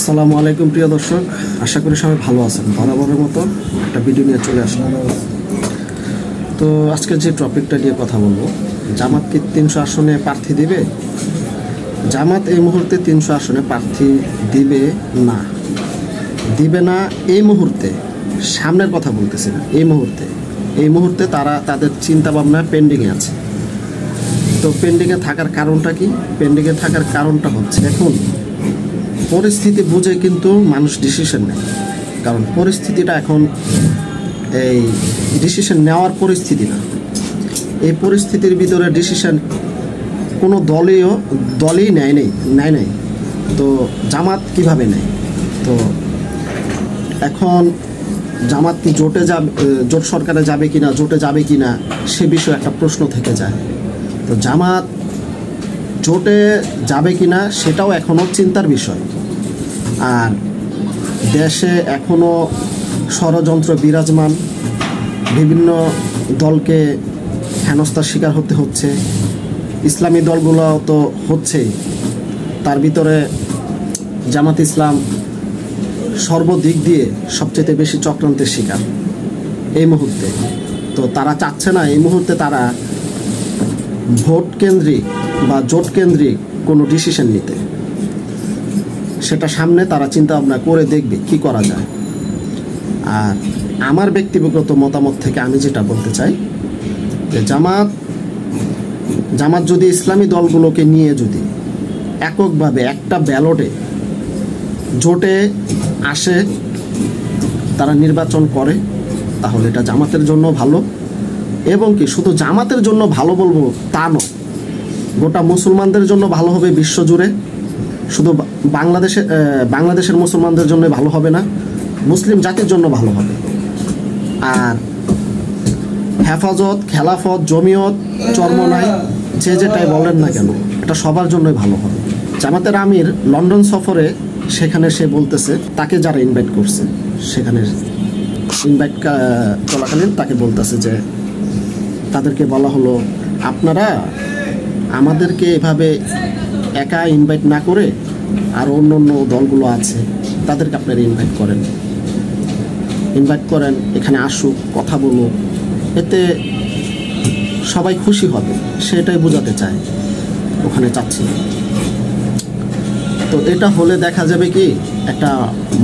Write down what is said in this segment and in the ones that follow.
আসসালামু আলাইকুম প্রিয় দর্শক, আশা করি সবাই ভালো আছেন। বরাবরের মতো একটা ভিডিও নিয়ে চলে আসলাম। তো আজকে যে টপিকটা নিয়ে কথা বলবো, জামাত কি 300 আসনে প্রার্থী দিবে? জামাত এই মুহূর্তে 300 আসনে প্রার্থী দিবে না, এই মুহূর্তে, সামনের কথা বলতেছি না, এই মুহূর্তে তারা তাদের চিন্তা ভাবনা পেন্ডিংয়ে আছে। তো পেন্ডিংয়ে থাকার কারণটা কি? পেন্ডিংয়ে থাকার কারণটা হচ্ছে, এখন পরিস্থিতি বুঝে কিন্তু মানুষ ডিসিশন নেয়। কারণ পরিস্থিতিটা এখন এই ডিসিশন নেওয়ার পরিস্থিতি না। এই পরিস্থিতির ভিতরে ডিসিশন কোনো দলই নেয় নাই। তো জামাত কিভাবে নেয়? তো এখন জামাত কি জোট সরকারে যাবে কিনা, জোটে যাবে কিনা, সে বিষয়ে একটা প্রশ্ন থেকে যায়। তো জামাত জোটে যাবে কিনা সেটাও এখনও চিন্তার বিষয়। আর দেশে এখনও ষড়যন্ত্র বিরাজমান, বিভিন্ন দলকে হেনস্থার শিকার হতে হচ্ছে। ইসলামী দলগুলো তো হচ্ছেই, তার ভিতরে জামাত ইসলাম সর্বদিক দিয়ে সবচেয়ে বেশি চক্রান্তের শিকার এই মুহূর্তে। তো তারা চাচ্ছে না এই মুহূর্তে তারা ভোট কেন্দ্রিক বা জোট কেন্দ্রিক কোনো ডিসিশন নিতে। সেটা সামনে তারা চিন্তা ভাবনা করে দেখবে কি করা যায়। আর আমার ব্যক্তিগত মতামত থেকে আমি যেটা বলতে চাই, যে জামাত যদি ইসলামী দলগুলোকে নিয়ে যদি এককভাবে একটা ব্যালটে জোটে আসে, তারা নির্বাচন করে, তাহলে এটা জামাতের জন্য ভালো। এবং কি শুধু জামাতের জন্য ভালো বলবো তা নয়, গোটা মুসলমানদের জন্য ভালো হবে। বিশ্বজুড়ে শুধু বাংলাদেশের মুসলমানদের জন্য ভালো হবে না, মুসলিম জাতির জন্য ভালো হবে। আর হেফাজত, খেলাফত, জমিয়ত, চরমনাই, যেটাই বলেন না কেন, এটা সবার জন্যই ভালো হবে। জামাতের আমির লন্ডন সফরে, সেখানে সে বলতেছে, তাকে যারা ইনভাইট করছে, সেখানে ইনভাইট চলাকালীন তাকে বলতেছে যে, তাদেরকে বলা হলো, আপনারা আমাদেরকে এভাবে একা ইনভাইট না করে আর অন্য দলগুলো আছে তাদেরকে আপনারা ইনভাইট করেন, এখানে আসুক, কথা বলুক, এতে সবাই খুশি হবে। সেটাই বোঝাতে চায়, ওখানে চাচ্ছি। তো এটা হলে দেখা যাবে কি একটা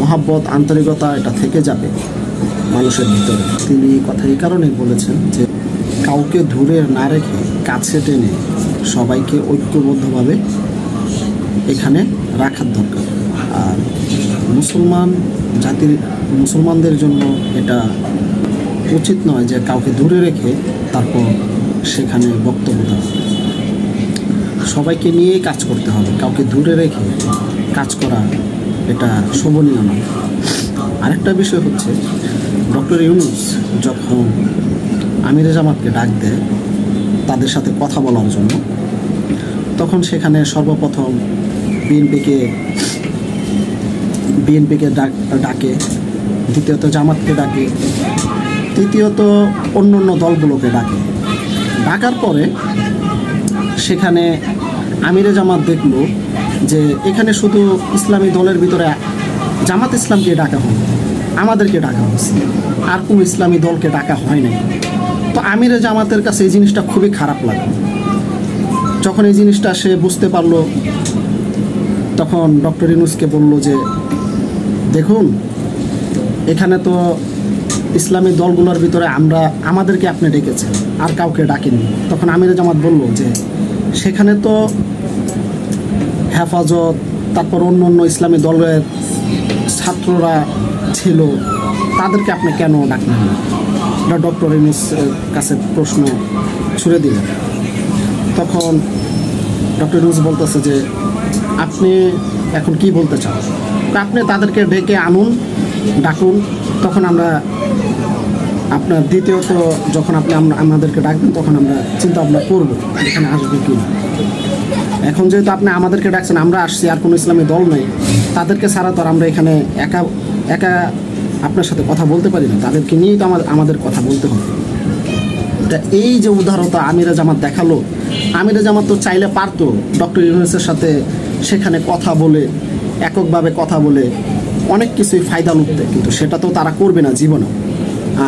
মহাব্বত, আন্তরিকতা এটা থেকে যাবে মানুষের ভিতরে। তিনি কথা এই কারণে বলেছেন যে, কাউকে দূরে না রেখে কাছে টেনে সবাইকে ঐক্যবদ্ধভাবে এখানে রাখার দরকার। আর মুসলমানদের জন্য এটা উচিত নয় যে কাউকে দূরে রেখে তারপর সেখানে বক্তব্য দেওয়া। সবাইকে নিয়েই কাজ করতে হবে, কাউকে দূরে রেখে কাজ করা এটা শোভনীয় নয়। আরেকটা বিষয় হচ্ছে, ডক্টর ইউনূস যখন আমিরে জামাতকে ডাক দেয় তাদের সাথে কথা বলার জন্য, তখন সেখানে সর্বপ্রথম বিএনপিকে ডাকে, দ্বিতীয়ত জামাতকে ডাকে, তৃতীয়ত অন্য দলগুলোকে ডাকার পরে সেখানে আমিরে জামাত দেখলো যে এখানে শুধু ইসলামী দলের ভিতরে জামাত ইসলামকে ডাকা হয়, আমাদেরকে ডাকা হয়েছে, আর কোনো ইসলামী দলকে ডাকা হয় নাই। তো আমিরে জামাতের কাছে এই জিনিসটা খুবই খারাপ লাগে। যখন এই জিনিসটা সে বুঝতে পারলো, তখন ডক্টর ইউনূসকে বলল যে, দেখুন এখানে তো ইসলামী দলগুলোর ভিতরে আমাদেরকে আপনি ডেকেছেন, আর কাউকে ডাকেননি। তখন আমিরে জামাত বলল যে, সেখানে তো হেফাজত, তারপর অন্য ইসলামী দলের ছাত্ররা ছিল, তাদেরকে আপনি কেন ডাকলেন না? এটা ডক্টর ইউনূসের কাছে প্রশ্ন ছুড়ে দিলেন। তখন ডক্টর ইউনূস বলতেছে যে, আপনি এখন কি বলতে চান? আপনি তাদেরকে ডেকে ডাকুন, তখন আমরা আপনার দ্বিতীয়ত যখন আপনি আমাদেরকে ডাকবেন, তখন আমরা চিন্তা ভাবনা করবো এখানে আসবে কি না। এখন যেহেতু আপনি আমাদেরকে ডাকছেন, আমরা আসছি, আর কোনো ইসলামী দল নেই, তাদেরকে ছাড়া তো আর আমরা এখানে একা আপনার সাথে কথা বলতে পারি না, তাদেরকে নিয়েই তো আমাদের কথা বলতে হবে। তা এই যে উদাহরণটা আমিরে জামাত দেখালো, আমিরে জামাত তো চাইলে পারতো ডক্টর ইউনূসের সাথে সেখানে কথা বলে এককভাবে কথা বলে অনেক কিছুই ফায়দা লুটতে, কিন্তু সেটা তো তারা করবে না জীবনে।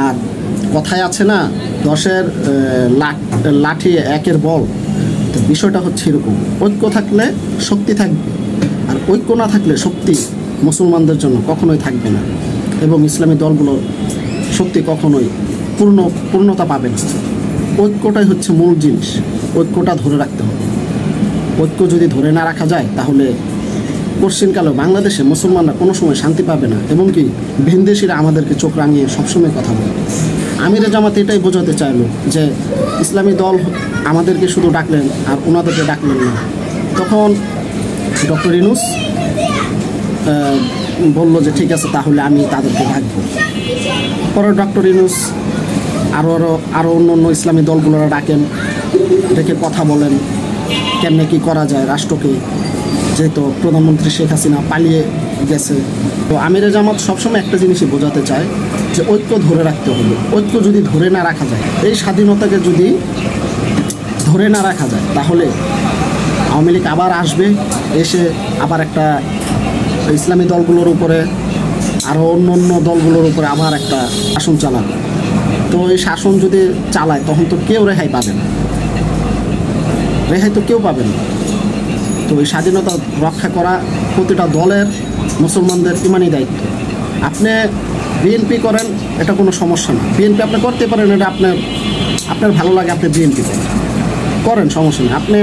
আর কথায় আছে না, 10-এর লাঠি 1-এর বল, তো বিষয়টা হচ্ছে এরকম। ঐক্য থাকলে শক্তি থাকবে, আর ঐক্য না থাকলে শক্তি মুসলমানদের জন্য কখনোই থাকবে না, এবং ইসলামী দলগুলোর শক্তি কখনোই পূর্ণতা পাবে না। ঐক্যটাই হচ্ছে মূল জিনিস, ঐক্যটা ধরে রাখতে হবে। ঐক্য যদি ধরে না রাখা যায় তাহলে পশ্চিমকালে বাংলাদেশে মুসলমানরা কোনো সময় শান্তি পাবে না, এবং কি ভিনদেশিরা আমাদেরকে চোখ রাঙিয়ে সবসময় কথা বলে। আমিরে জামাত এটাই বোঝাতে চাইল যে ইসলামী দল আমাদেরকে শুধু ডাকলেন আর ওনাদেরকে ডাকলেন না। তখন ডক্টর ইউনূস বলল যে ঠিক আছে, তাহলে আমি তাদেরকে ডাকবো। পরে ডক্টর ইউনূস আরও অন্য ইসলামী দলগুলোরা ডাকেন, ডেকে কথা বলেন কেমনে কী করা যায় রাষ্ট্রকে, যেহেতু প্রধানমন্ত্রী শেখ হাসিনা পালিয়ে গেছে। তো আমিরে জামাত সবসময় একটা জিনিসই বোঝাতে চায় যে ঐক্য ধরে রাখতে হবে। ঐক্য যদি ধরে না রাখা যায়, এই স্বাধীনতাকে যদি ধরে না রাখা যায়, তাহলে আওয়ামী লীগ আবার আসবে, এসে আবার একটা ইসলামী দলগুলোর উপরে আরও অন্য দলগুলোর উপরে আবার একটা শাসন চালাবে। তো এই শাসন যদি চালায় তখন তো কেউ রেহাই পাবে না, রেহাই তো কেউ পাবে না। তো এই স্বাধীনতা রক্ষা করা প্রতিটা দলের, মুসলমানদের ইমানি দায়িত্ব। আপনি বিএনপি করেন, এটা কোনো সমস্যা না, বিএনপি আপনি করতে পারেন, এটা আপনার ভালো লাগে, আপনি বিএনপি করেন, সমস্যা নেই। আপনি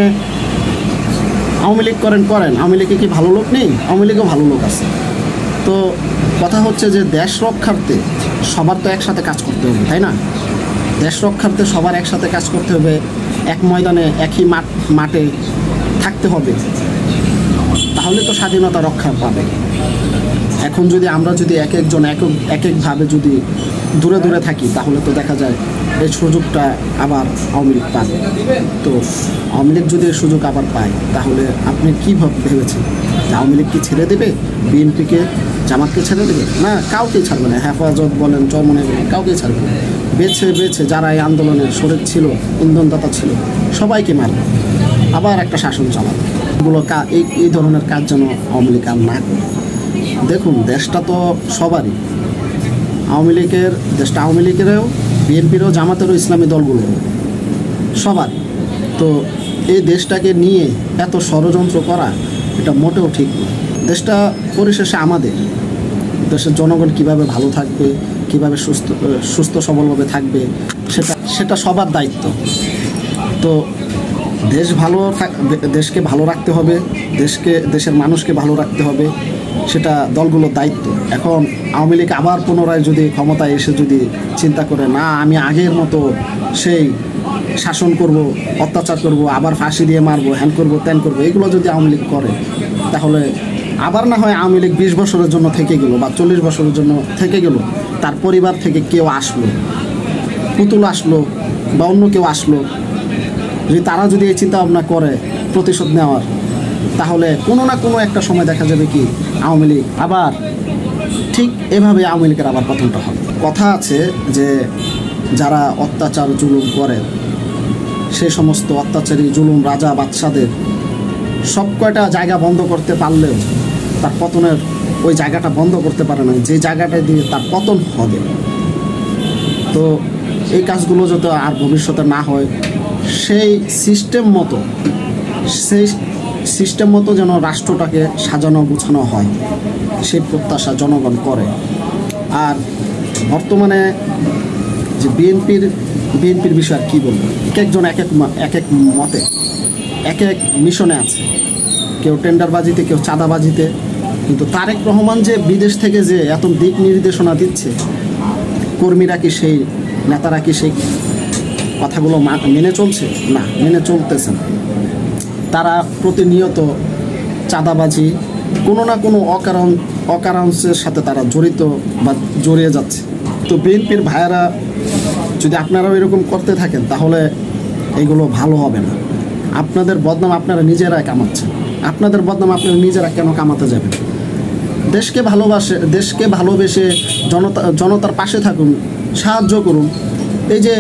আওয়ামী লীগ করেন, আওয়ামী লীগে কি ভালো লোক নেই? আওয়ামী লীগেও ভালো লোক আছে। তো কথা হচ্ছে যে দেশ রক্ষার্থে সবার তো একসাথে কাজ করতে হবে, তাই না? দেশ রক্ষার্থে সবার একসাথে কাজ করতে হবে, এক ময়দানে একই মাঠে থাকতে হবে, তাহলে তো স্বাধীনতা রক্ষা পাবে। এখন যদি আমরা একজন একভাবে যদি দূরে থাকি, তাহলে তো দেখা যায় এই সুযোগটা আবার আওয়ামী লীগ পাবে। তো আওয়ামী লীগ যদি এই সুযোগ আবার পায়, তাহলে আপনি কী ভেবেছেন যে আওয়ামী লীগ কি ছেড়ে দেবে? বিএনপিকে, জামাতকে ছেড়ে দেবে না? কাউকেই ছাড়বে না। হেফাজত বলেন, চরমনে বলেন, কাউকেই ছাড়বে না। বেছে যারা এই আন্দোলনের শরীর ছিল, ইন্ধনদাতা ছিল, সবাইকে মারবে, আবার একটা শাসন চালাবে। এগুলো এই ধরনের কাজ যেন আওয়ামী লীগ আর না করে। দেখুন, দেশটা তো সবারই, দেশটা আওয়ামী লীগেরও, বিএনপিরও, জামাতেরও, ইসলামী দলগুলোরও, সবার। তো এই দেশটাকে নিয়ে এত ষড়যন্ত্র করা, এটা মোটেও ঠিক না। দেশটা পরিশেষে আমাদের। দেশের জনগণ কিভাবে ভালো থাকবে, কিভাবে সুস্থ সবলভাবে থাকবে, সেটা সবার দায়িত্ব। তো দেশকে ভালো রাখতে হবে, দেশের মানুষকে ভালো রাখতে হবে, সেটা দলগুলোর দায়িত্ব। এখন আওয়ামী লীগ আবার পুনরায় যদি ক্ষমতায় এসে যদি চিন্তা করে, না আমি আগের মতো সেই শাসন করব, অত্যাচার করব, আবার ফাঁসি দিয়ে মারবো, হ্যান করবো, ত্যান করবো, এগুলো যদি আওয়ামী লীগ করে, তাহলে আবার না হয় আওয়ামী লীগ 20 বছরের জন্য থেকে গেল বা 40 বছরের জন্য থেকে গেল, তার পরিবার থেকে কেউ আসলো, পুতুল আসলো বা অন্য কেউ আসলো, তারা যদি এই চিন্তা ভাবনা করে প্রতিশোধ নেওয়ার, তাহলে কোনো না কোনো একটা সময় দেখা যাবে কি আওয়ামী লীগ আবার ঠিক এভাবে আওয়ামী লীগের আবার পতনটা হবে। কথা আছে যে যারা অত্যাচার জুলুম করে, সেই সমস্ত অত্যাচারী জুলুম রাজা বাদশাদের সব কয়টা জায়গা বন্ধ করতে পারলেও তার পতনের ওই জায়গাটা বন্ধ করতে পারে না, যে জায়গাটা দিয়ে তার পতন হবে। তো এই কাজগুলো যাতে আর ভবিষ্যতে না হয়, সেই সিস্টেম মতো যেন রাষ্ট্রটাকে সাজানো গুছানো হয়, সেই প্রত্যাশা জনগণ করে। আর বর্তমানে যে বিএনপির বিষয়ে আর কী বলবো, একজন এক এক মতে এক মিশনে আছে, কেউ টেন্ডারবাজিতে, কেউ চাঁদাবাজিতে। কিন্তু তারেক রহমান যে বিদেশ থেকে যে এত দিক নির্দেশনা দিচ্ছে, কর্মীরা কি, সেই নেতারা কি সেই কথাগুলো মেনে চলছে? না, মেনে চলতেছে না। তারা প্রতিনিয়ত চাঁদাবাজি, কোনো না কোনো অকারণের সাথে তারা জড়িয়ে যাচ্ছে। তো বিএনপির ভাইয়েরা, যদি আপনারাও এরকম করতে থাকেন, তাহলে এগুলো ভালো হবে না। আপনাদের বদনাম আপনারা নিজেরাই কামাচ্ছেন। আপনাদের বদনাম আপনারা নিজেরা কেন কামাতে যাবেন? দেশকে ভালোবেসে জনতার পাশে থাকুন, সাহায্য করুন। এই যে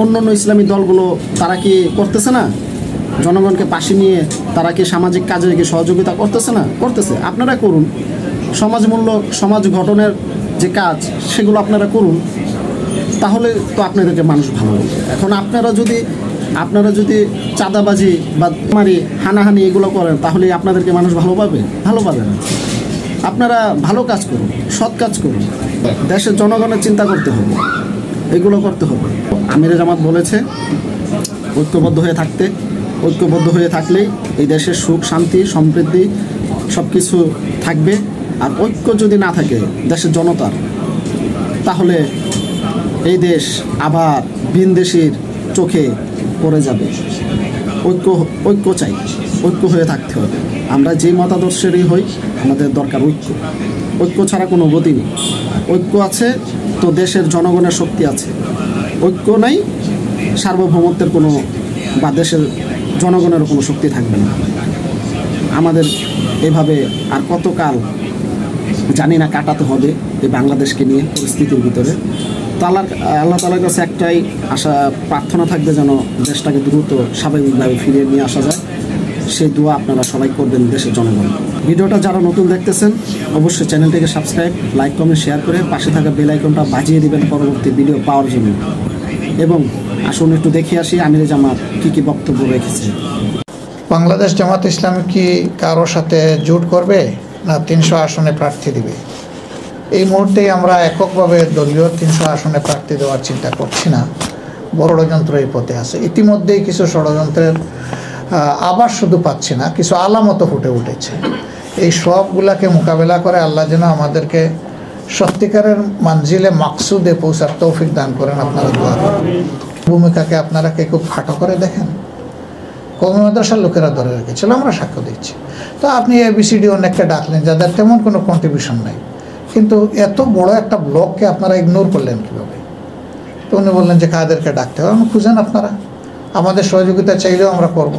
অন্য ইসলামী দলগুলো, তারা কি করতেছে না? জনগণকে পাশে নিয়ে তারা কি সামাজিক কাজে কি সহযোগিতা করতেছে না? করতেছে। আপনারা করুন। সমাজ গঠনের যে কাজ সেগুলো আপনারা করুন, তাহলে তো আপনাদেরকে মানুষ ভালো বলবে। এখন আপনারা যদি চাঁদাবাজি বা মারি হানাহানি এগুলো করেন, তাহলে আপনাদেরকে মানুষ ভালো পাবে না। আপনারা ভালো কাজ করুন, সৎ কাজ করুন, দেশের জনগণের চিন্তা করতে হবে, এগুলো করতে হবে। আমিরে জামাত বলেছে ঐক্যবদ্ধ হয়ে থাকলেই এই দেশের সুখ, শান্তি, সমৃদ্ধি সব কিছু থাকবে। আর ঐক্য যদি না থাকে দেশের জনতার, তাহলে এই দেশ আবার ভিনদেশীর চোখে পড়ে যাবে। ঐক্য চাই, ঐক্য হয়ে থাকতে হবে। আমরা যে মতাদর্শেরই হই, আমাদের দরকার ঐক্য ছাড়া কোনো গতি নেই। ঐক্য আছে তো দেশের জনগণের শক্তি আছে। ঐক্য নাই, সার্বভৌমত্বের কোনো বা দেশের জনগণের কোনো শক্তি থাকবে না। আমাদের এভাবে আর কতকাল জানি না কাটাতে হবে এই বাংলাদেশকে নিয়ে পরিস্থিতির ভিতরে। তো আল্লাহ তাআলার কাছে একটাই আশা প্রার্থনা থাকবে, যেন দেশটাকে দ্রুত স্বাভাবিকভাবে ফিরিয়ে নিয়ে আসা যায়। সেই দোয়া আপনারা সবাই করবেন দেশের জনগণ। ভিডিওটা যারা নতুন দেখতেছেন অবশ্যই চ্যানেলটিকে সাবস্ক্রাইব, লাইক, কমেন্ট, শেয়ার করে পাশে থাকা বেল আইকনটা বাজিয়ে দিবেন পরবর্তী ভিডিও পাওয়ার জন্য। এবং আসুন একটু দেখে আসি আমিরে জামাত কী বক্তব্য রেখেছে। বাংলাদেশ জামাত ইসলামী কি কারোর সাথে জোট করবে না 300 আসনে প্রার্থী দিবে? এই মুহূর্তেই আমরা এককভাবে দলীয় 300 আসনে প্রার্থী দেওয়ার চিন্তা করছি না। বড় ষড়যন্ত্র এই পথে আছে। ইতিমধ্যেই কিছু ষড়যন্ত্রের আবার শুধু পাচ্ছি না, কিছু আলামতও ফুটে উঠেছে। এই সবগুলাকে মোকাবেলা করে আল্লাহ যেন আমাদেরকে সত্যিকারের মানজিলে মাকসুদে পৌঁছার তৌফিক দান করেন। আপনারা দোয়া করেন। ভূমিকাকে আপনারা কে খুব খাটো করে দেখেন। কওমি মাদ্রাসার লোকেরা ধরে রেখেছিল, আমরা সাক্ষ্য দিচ্ছি। তো আপনি ABCD অনেককে ডাকলেন যাদের তেমন কোনো কন্ট্রিবিউশন নাই, কিন্তু এত বড় একটা ব্লককে আপনারা ইগনোর করলেন কীভাবে? তো উনি বললেন যে কাদেরকে ডাকতে হবে, খুঁজেন আপনারা, আমাদের সহযোগিতা চাইলেও আমরা করব।